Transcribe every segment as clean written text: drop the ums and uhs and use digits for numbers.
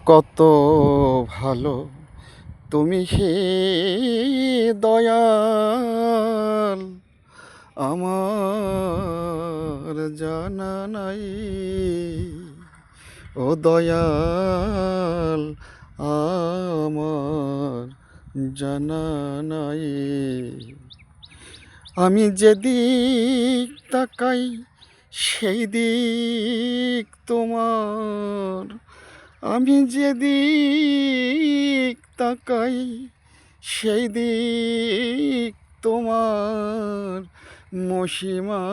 কত ভালো তুমি হে দয়াল, আমার জানা নাই। ও দয়াল, আমার জানা নাই। আমি যেদিক তাকাই সেই দিক তোমার, আমি যেদিক তাকাই সেই দিক তোমার মহিমা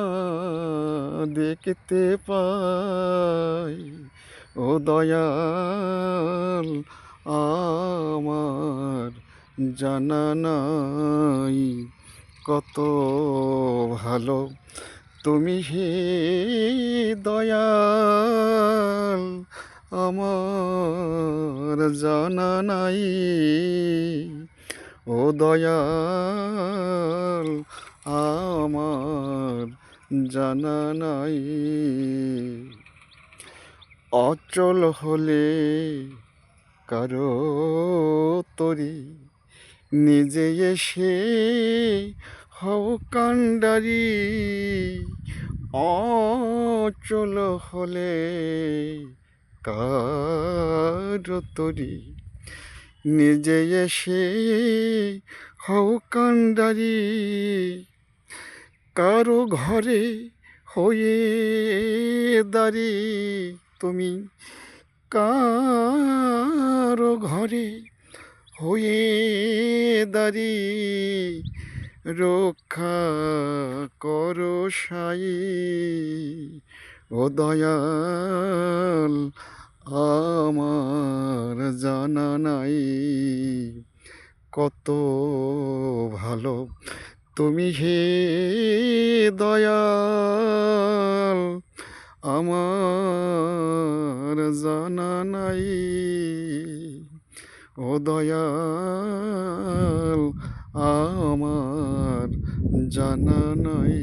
দেখতে পাই। ও দয়াল, আমার জানা নাই। কত ভালো তুমি হে দয়াল, আমার জানা নাই। ও দয়াল, আমার জানা নাই। অচল হলে কারো তরি, নিজে এসে হও কান্ডারি। অচল হলে কারো তরি, নিজে এসে হও কান্ডারি। কারো ঘরে হয়ে দাঁড়ি তুমি, কারো ঘরে হয়ে দাঁড়ি রক্ষা করো সাই। ও দয়াল, আমার জানা নাই। কত ভালো তুমি হে দয়াল, আমার জানা নাই। ও দয়াল, আমার জানা নাই।